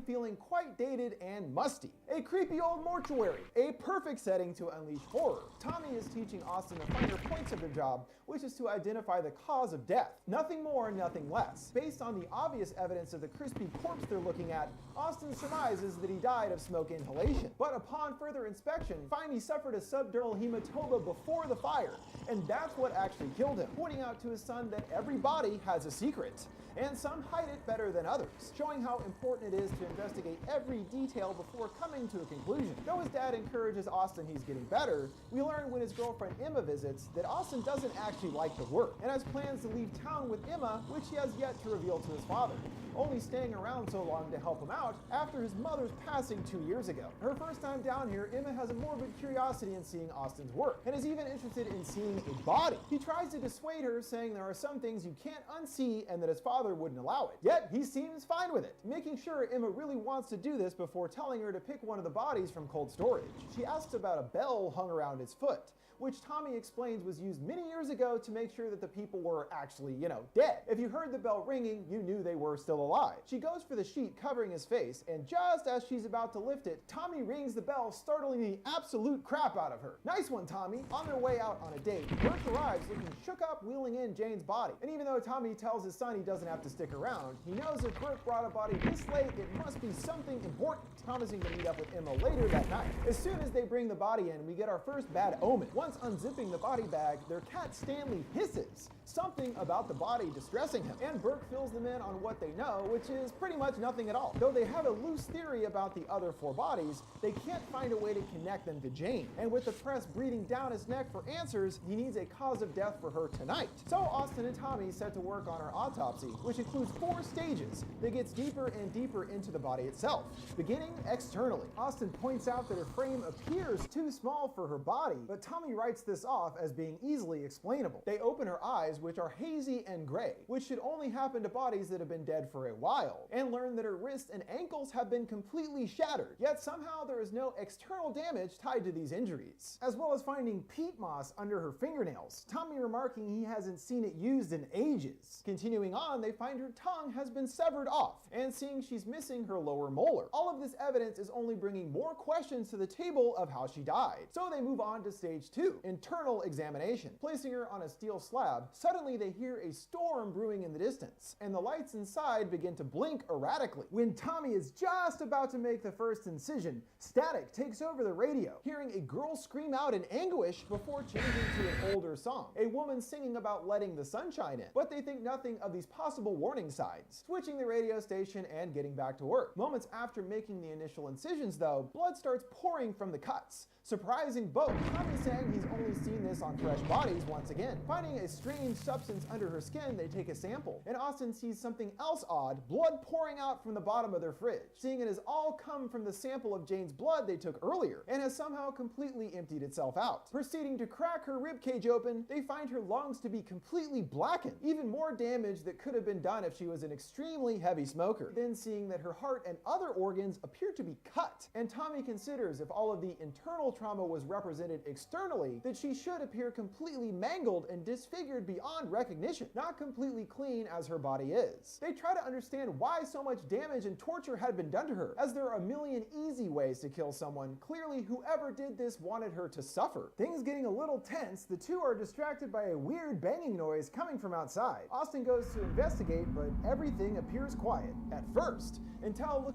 feeling quite dated and musty. A creepy old mortuary, a perfect setting to unleash horror. Tommy is teaching Austin the finer points of their job, which is to identify the cause of death. Nothing more, nothing less. Based on the obvious evidence of the crispy corpse they're looking at, Austin surmises that he died of smoke inhalation. But upon further inspection, find he suffered a subdural hematoma before the fire, and that's what actually killed him, pointing out to his son that every body has a secret, and some hide it better than others, showing how important it is to investigate every detail before coming to a conclusion. Though his dad encourages Austin he's getting better, we learn when his girlfriend Emma visits that Austin doesn't actually like the work, and has plans to leave town with Emma, which he has yet to reveal to his father, only staying around so long to help him out after his mother's passing 2 years ago. Her first time down here, Emma has a morbid curiosity in seeing Austin's work, and is even interested in seeing a body. He tries to dissuade her, saying there are some things you can't unsee and that his father wouldn't allow it. Yet, he seems fine with it, making sure Emma really wants to do this before telling her to pick one of the bodies from cold storage. She asks about a bell hung around his foot, which Tommy explains was used many years ago to make sure that the people were actually, dead. If you heard the bell ringing, you knew they were still alive. She goes for the sheet covering his face, and just as she's about to lift it, Tommy rings the bell, startling the absolute crap out of her. Nice one, Tommy. On their way out on a date, Burke arrives looking shook up, wheeling in Jane's body. And even though Tommy tells his son he doesn't have to stick around, he knows if Burke brought a body this late, it must be something important, promising to meet up with Emma later that night. As soon as they bring the body in, we get our first bad omen. Once unzipping the body bag, their cat Stanley hisses, something about the body distressing him, and Burke fills them in on what they know, which is pretty much nothing at all. Though they have a loose theory about the other 4 bodies, they can't find a way to connect them to Jane, and with the press breathing down his neck for answers, he needs a cause of death for her tonight. So Austin and Tommy set to work on her autopsy, which includes 4 stages that gets deeper and deeper into the body itself, beginning externally. Austin points out that her frame appears too small for her body, but Tommy writes this off as being easily explainable. They open her eyes, which are hazy and gray, which should only happen to bodies that have been dead for a while, and learn that her wrists and ankles have been completely shattered, yet somehow there is no external damage tied to these injuries, as well as finding peat moss under her fingernails, Tommy remarking he hasn't seen it used in ages. Continuing on, they find her tongue has been severed off, and seeing she's missing her lower molar. All of this evidence is only bringing more questions to the table of how she died. So they move on to stage 2, internal examination. Placing her on a steel slab, suddenly they hear a storm brewing in the distance, and the lights inside begin to blink erratically. When Tommy is just about to make the first incision, static takes over the radio, hearing a girl scream out in anguish before changing to an older song, a woman singing about letting the sunshine in. But they think nothing of these possible warning signs, switching the radio station and getting back to work. Moments after making the initial incisions though, blood starts pouring from the cuts, surprising both. Tommy saying he's only seen this on fresh bodies once again. Finding a strange substance under her skin, they take a sample, and Austin sees something else odd, blood pouring out from the bottom of their fridge, seeing it has all come from the sample of Jane's blood they took earlier, and has somehow completely emptied itself out. Proceeding to crack her ribcage open, they find her lungs to be completely blackened, even more damage that could have been done if she was an extremely heavy smoker. Then seeing that her heart and other organs appear to be cut, and Tommy considers if all of the internal trauma was represented externally, that she should appear completely mangled and disfigured beyond recognition, not completely clean as her body is. They try to understand why so much damage and torture had been done to her, as there are a million easy ways to kill someone. Clearly whoever did this wanted her to suffer. Things getting a little tense, the two are distracted by a weird banging noise coming from outside. Austin goes to investigate, but everything appears quiet at first, until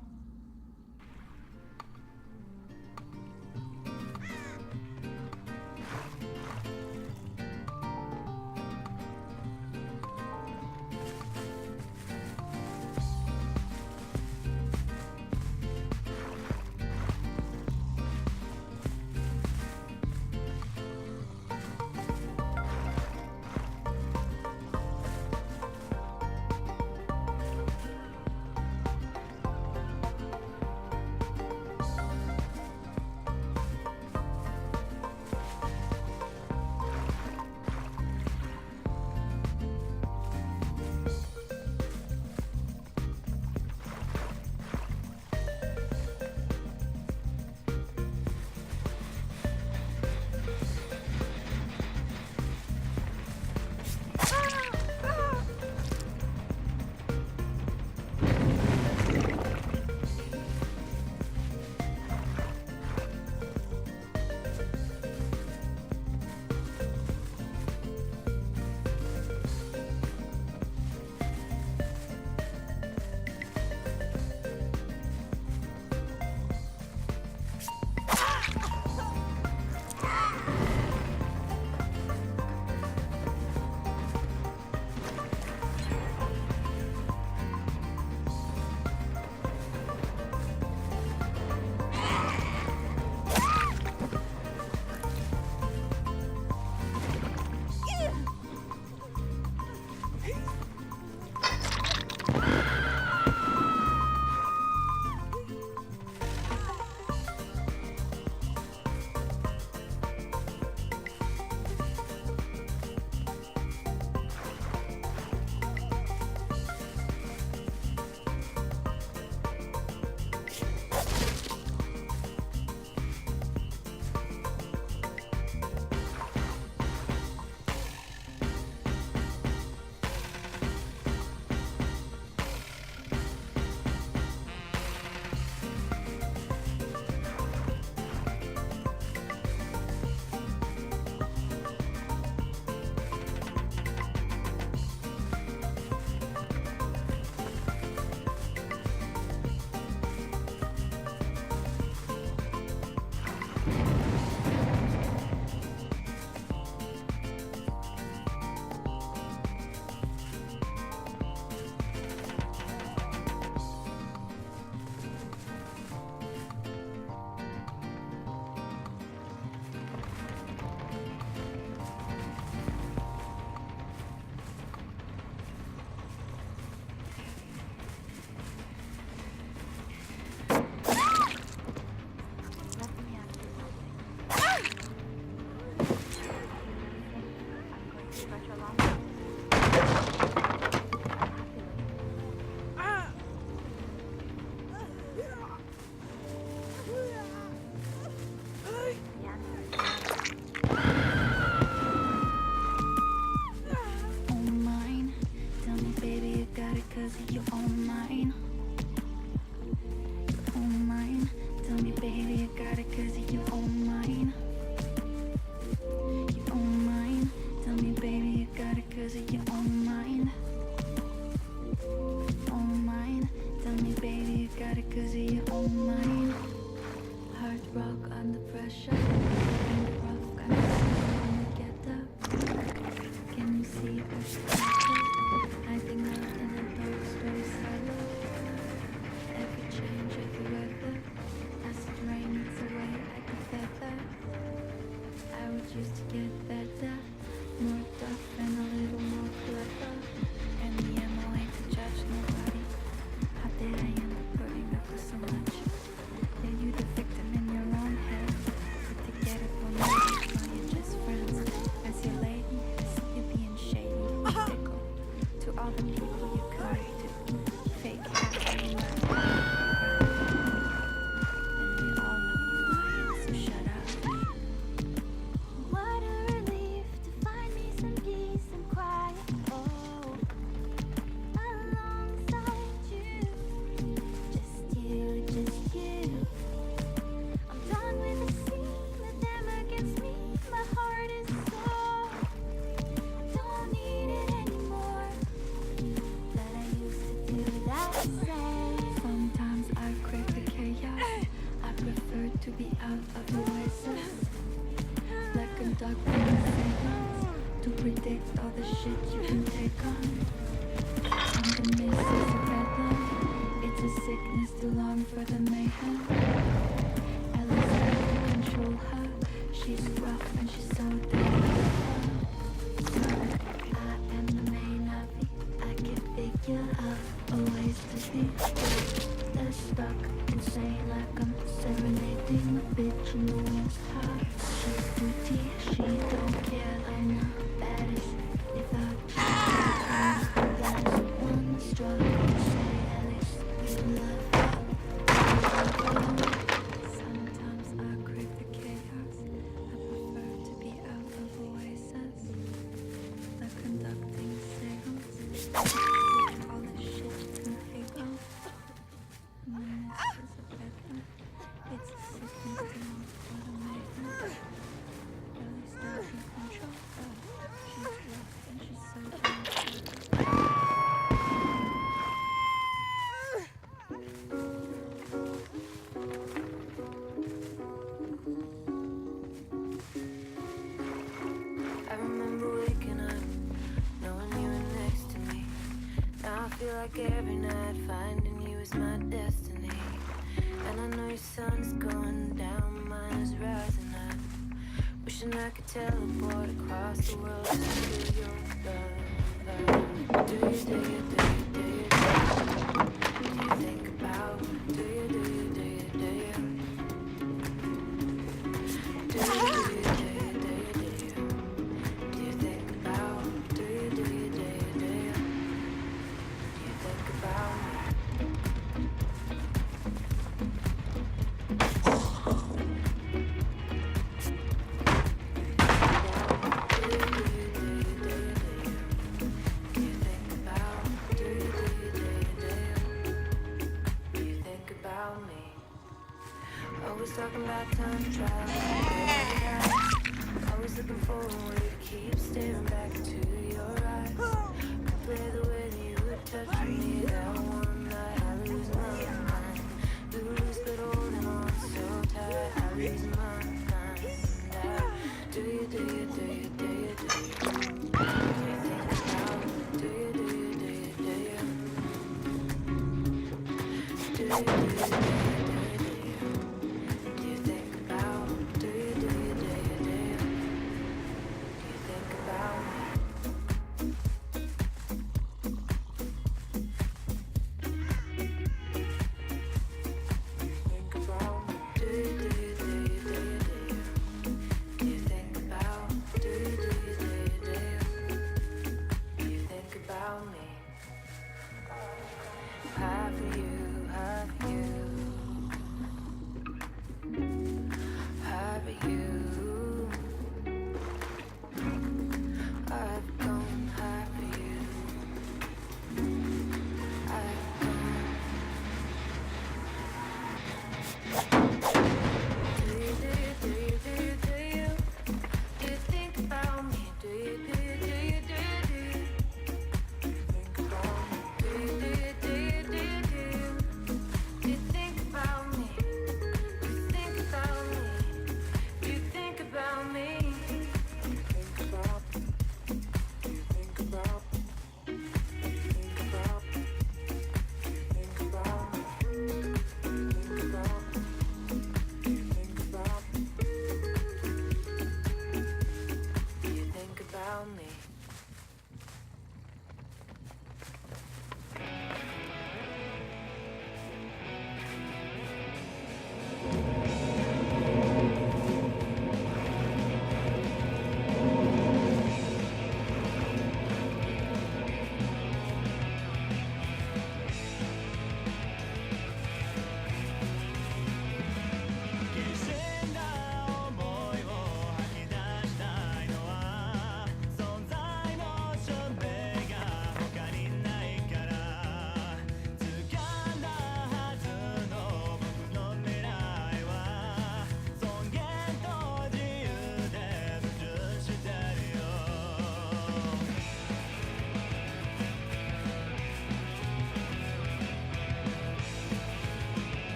shut, kinda rough, kinda wanna get up. Can you see her sparkle? Hiding out in the dark, very silent. Every change, every weather, as it rains, it's away like a feather. I would used to get better, more tough and a little more clever. And the MO ain't to judge nobody. How did I end up putting up with so much? Yeah, you the victim in your own head. Put together for me, while you're just friends. As your lady, I see you being shady and fickle. To all the people you come to, fake happy and and we all know you lying, so shut up. What a relief to find me some peace and quiet. Oh, alongside you, just you, just you. I'm done with the scene of them against me. My heart is sore. I don't need it anymore. That I used to do that same. Sometimes I crave the chaos. I prefer to be out of the way, like a dog in the seconds, to predict all the shit you can take on. And the mist is a bedlam. It's a sickness to long for the mayhem. At least I can control her. She's rough and she's so delicate. So I am the main of it. I can figure out a ways to be. They're stuck insane like I'm serenading a bitch in the west high. She's booty, she don't care. I'm the baddest. If I choose the last one struggle, say at least you love her. Sometimes I crave the chaos. I prefer to be out of oasis, like conducting seance. All the shit you can take on. And the mist is a bedlam. It's a sickness to know what I'm making. At least I can control her. She's rough and she's so delicate. I remember waking up, knowing you were next to me. Now I feel like every night finding you is my destiny. And I know your sun is going down, mine is rising up. Wishing I could teleport across the world to feel your love. Do you, do you, do you, do you, do you think about? Do you, do you, do you, do you? Do you, do you, do you, do you, do you? Do you think about? Do you, do you, do you, do you? Do you think about me? Always talking about time travel. Always looking for a way to keep staring back into your eyes. Replay the way that you would touch me that one night. I lose my mind. Lose but holding on so tight. I lose my mind. Do you, do you, do you, do you?